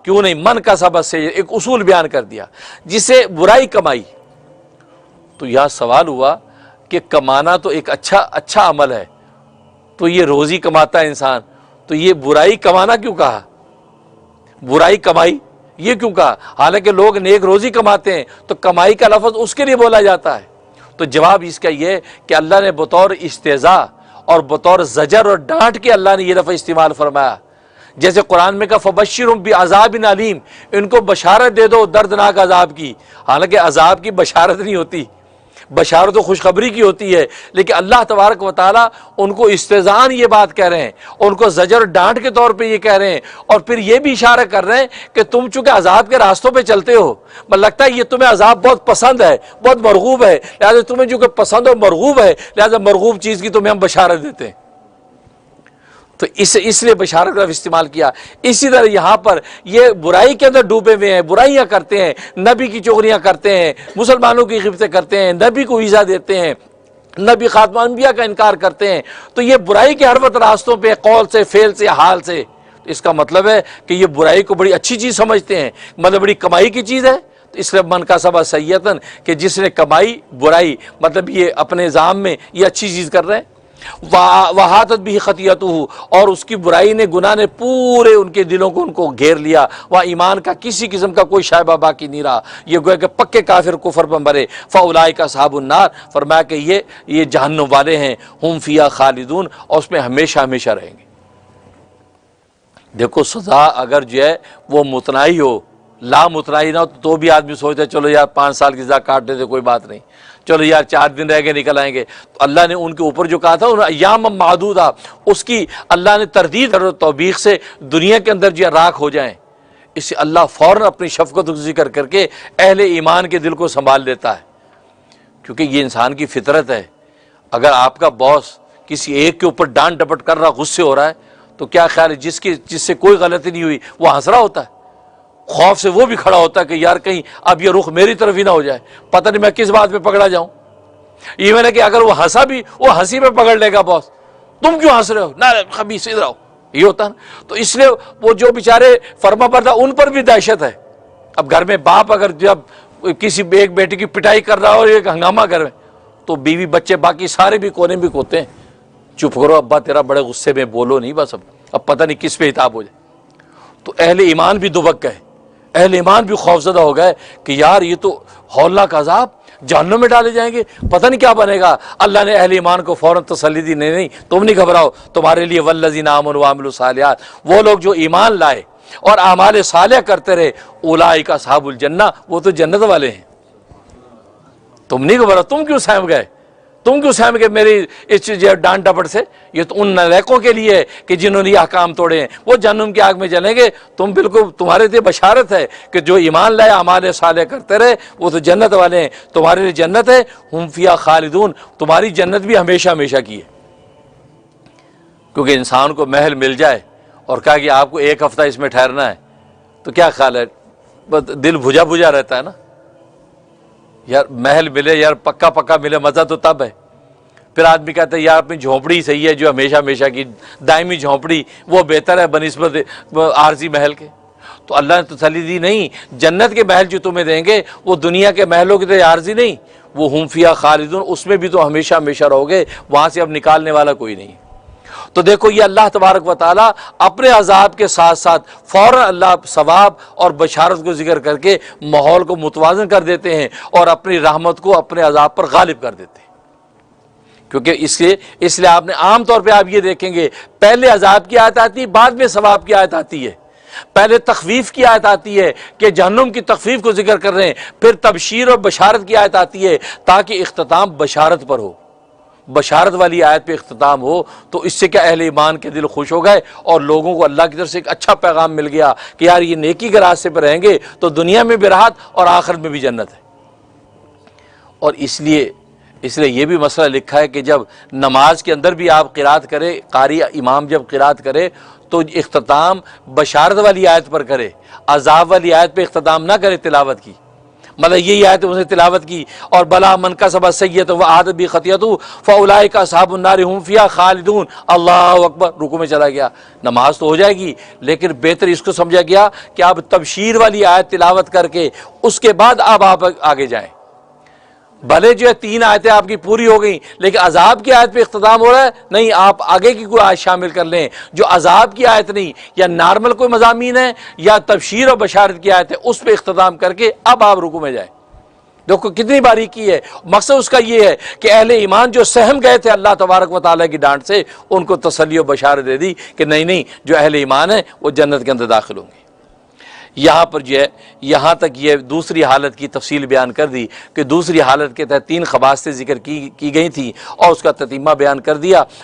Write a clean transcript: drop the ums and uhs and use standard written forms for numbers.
کیوں نہیں؟ من کا سبب سے ایک اصول بیان کر دیا جسے برائی کمائی. تو یہاں سوال ہوا کہ کمانا تو ایک اچھا عمل ہے، تو یہ روزی کماتا ہے انسان، تو یہ برائی کمانا کیوں کہا؟ برائی کمائی یہ کیوں کہا؟ حالانکہ لوگ نیک روزی کماتے ہیں، تو کمائی کا لفظ اس کے لیے بولا جاتا ہے. تو جواب اس کا یہ کہ اللہ نے بطور استہزاء اور بطور زجر اور ڈانٹ کے اللہ نے یہ لفظ استعمال فرمایا. جیسے قرآن میں کہا فبشرہم بعذاب علیم، ان کو بشارت دے دو دردناک عذاب کی. حالانکہ عذاب کی بشارت نہیں ہوتی، بشارت و خوشخبری کی ہوتی ہے، لیکن اللہ تبارک و تعالیٰ ان کو استہزاءً یہ بات کہہ رہے ہیں، ان کو زجر ڈانٹ کے طور پہ یہ کہہ رہے ہیں، اور پھر یہ بھی اشارہ کر رہے ہیں کہ تم چونکہ عذاب کے راستوں پہ چلتے ہو، مگر لگتا ہے یہ تمہیں عذاب بہت پسند ہے، بہت مرغوب ہے، لہٰذا تمہیں چونکہ پسند اور مرغوب ہے، لہٰذا مرغوب چیز کی تمہیں ہم بشارت دیتے ہیں. تو اس لیے بشارت کا استعمال کیا. اسی طرح یہاں پر یہ برائی کے اندر ڈوبے ہوئے ہیں، برائیاں کرتے ہیں، نبی کی چغلیاں کرتے ہیں، مسلمانوں کی غیبتیں کرتے ہیں، نبی کو ایذا دیتے ہیں، نبی خاتم انبیاء کا انکار کرتے ہیں. تو یہ برائی کے ہر وقت راستوں پہ قول سے، فعل سے، حال سے. اس کا مطلب ہے کہ یہ برائی کو بڑی اچھی چیز سمجھتے ہیں، مطلب بڑی کمائی کی چیز ہے. تو اس لیے من کا سبا سیئتن کہ جس نے کمائی برائی، مطلب یہ اپنے نظام میں یہ اچھی چیز کر رہے ہیں. وَحَاطَتْ بِهِ خَطِيئَتُهُ، اور اس کی برائی نے، گناہ نے پورے ان کے دلوں کو ان کو گھیر لیا. وہاں ایمان کا کسی قسم کا کوئی شائبہ باقی نہیں رہا، یہ گویا کہ پکے کافر کفر پر مرے. فَأُولَٰئِکَ أَصْحَابُ النَّارِ، فرمایا کہ یہ جہنم والے ہیں، ہم فیہا خالدون، اور اس میں ہمیشہ ہمیشہ رہیں گے. دیکھو سزا اگر جو ہے وہ متناہی ہو، لا متناہی نہ ہو تو بھی آدمی سوچتا ہے چلو یار 5 سال کی سزا کاٹ دیتے کوئی بات نہیں، چلو یار 4 دن رہ کے نکل آئیں گے. تو اللہ نے ان کے اوپر جو کہا تھا انہوں ایام معدودہ، اس کی اللہ نے تردید اور توبیخ سے دنیا کے اندر جو راکھ ہو جائیں. اس سے اللہ فوراً اپنی شفقت کو ذکر کر کے اہل ایمان کے دل کو سنبھال لیتا ہے، کیونکہ یہ انسان کی فطرت ہے. اگر آپ کا باس کسی ایک کے اوپر ڈانٹ ڈپٹ کر رہا، غصے ہو رہا ہے، تو کیا خیال ہے جس سے کوئی غلطی نہیں ہوئی وہ ہنس رہا ہوتا ہے، خوف سے وہ بھی کھڑا ہوتا ہے کہ یار کہیں اب یہ رخ میری طرف ہی نہ ہو جائے، پتہ نہیں میں کس بات پہ پکڑا جاؤں. ایون ہے کہ اگر وہ ہنسا بھی، وہ ہنسی پہ پکڑ لے گا باس، تم کیوں ہنس رہے ہو، نہ خبیث ادھر آؤ، یہ ہوتا ہے. تو اس لیے وہ جو بیچارے فرما بردار ان پر بھی دہشت ہے. اب گھر میں باپ اگر جب کسی ایک بیٹی کی پٹائی کر رہا ہو اور ایک ہنگامہ گھر میں، تو بیوی بچے باقی سارے بھی کونے بھی کوتے ہیں، چپ کرو ابا تیرا بڑے غصے میں بولو نہیں، بس اب پتہ نہیں کس پہ ہتاب ہو جائے. تو اہل ایمان بھی دبک گئے، اہل ایمان بھی خوفزدہ ہو گئے کہ یار یہ تو ہولناک عذاب، جہنم میں ڈالے جائیں گے، پتہ نہیں کیا بنے گا. اللہ نے اہل ایمان کو فوراً تسلی دی، نہیں تم نہیں گھبراؤ، تمہارے لیے والذین آمنوا وعملوا الصالحات، وہ لوگ جو ایمان لائے اور اعمال صالح کرتے رہے، اولئک اصحاب الجنہ، وہ تو جنت والے ہیں. تم نہیں گھبراؤ، تم کیوں سہم گئے، تم کیوں سہم گئے میری اس ڈانٹ ڈپٹ سے؟ یہ تو ان نالائقوں کے لیے کہ جنہوں نے یہ احکام توڑے ہیں، وہ جہنم کی آگ میں جلیں گے. تم بالکل، تمہارے لیے بشارت ہے کہ جو ایمان لائے اعمال صالح کرتے رہے وہ تو جنت والے ہیں، تمہارے لیے جنت ہے، ہم فیہا خالدون، تمہاری جنت بھی ہمیشہ ہمیشہ کی ہے. کیونکہ انسان کو محل مل جائے اور کہا کہ آپ کو 1 ہفتہ اس میں ٹھہرنا ہے، تو کیا خیال ہے، دل بھجا بھجا رہتا ہے نا. یار محل ملے، یار پکا پکا ملے، مزہ تو تب ہے. پھر آدمی کہتا ہے یار اپنی جھونپڑی صحیح ہے، جو ہمیشہ ہمیشہ کی دائمی جھونپڑی وہ بہتر ہے بنسبت عارضی محل کے. تو اللہ نے تسلی دی، نہیں، جنت کے محل جو تمہیں دیں گے وہ دنیا کے محلوں کی طرح عارضی نہیں، وہ ہم فیہا خالدون، اس میں بھی تو ہمیشہ ہمیشہ رہو گے، وہاں سے اب نکالنے والا کوئی نہیں. تو دیکھو یہ اللہ تبارک و تعالیٰ اپنے عذاب کے ساتھ ساتھ فوراً اللہ ثواب اور بشارت کو ذکر کر کے ماحول کو متوازن کر دیتے ہیں اور اپنی رحمت کو اپنے عذاب پر غالب کر دیتے ہیں. کیونکہ اس لیے آپ نے عام طور پہ آپ یہ دیکھیں گے پہلے عذاب کی آیت آتی ہے، بعد میں ثواب کی آیت آتی ہے. پہلے تخفیف کی آیت آتی ہے کہ جہنم کی تخفیف کو ذکر کر رہے ہیں، پھر تبشیر اور بشارت کی آیت آتی ہے تاکہ اختتام بشارت پر ہو، بشارت والی آیت پہ اختتام ہو. تو اس سے کیا اہل ایمان کے دل خوش ہو گئے اور لوگوں کو اللہ کی طرف سے ایک اچھا پیغام مل گیا کہ یار یہ نیکی کے راستے پہ رہیں گے تو دنیا میں بھی راحت اور آخرت میں بھی جنت ہے. اور اس لیے یہ بھی مسئلہ لکھا ہے کہ جب نماز کے اندر بھی آپ قرات کرے، قاری امام جب قرات کرے تو اختتام بشارت والی آیت پر کرے، عذاب والی آیت پہ اختتام نہ کرے تلاوت کی، مطلب یہی آیت انہوں نے تلاوت کی، اور بلا من کسب سیئۃ وعادت بخطیئۃ فاولئک اصحاب النار هم فیہا خالدون، اللہ اکبر، رکوع میں چلا گیا۔ نماز تو ہو جائے گی لیکن بہتر اس کو سمجھا گیا کہ آپ تبشیر والی آیت تلاوت کر کے اس کے بعد آپ آگے جائیں۔ بھلے جو ہے 3 آیتیں آپ کی پوری ہو گئیں لیکن عذاب کی آیت پہ اختتام ہو رہا ہے، نہیں، آپ آگے کی کوئی آیت شامل کر لیں جو عذاب کی آیت نہیں، یا نارمل کوئی مضامین ہے یا تبشیر اور بشارت کی آیت ہے، اس پہ اختتام کر کے اب آپ رکوع میں جائیں۔ دیکھو کتنی باریکی ہے۔ مقصد اس کا یہ ہے کہ اہل ایمان جو سہم گئے تھے اللہ تبارک و تعالیٰ کی ڈانٹ سے، ان کو تسلی و بشارت دے دی کہ نہیں، جو اہل ایمان ہیں وہ جنت کے اندر داخل ہوں گے۔ یہاں پر جو ہے یہاں تک یہ دوسری حالت کی تفصیل بیان کر دی کہ دوسری حالت کے تحت 3 خباثتیں ذکر کی گئی تھیں اور اس کا تتمہ بیان کر دیا۔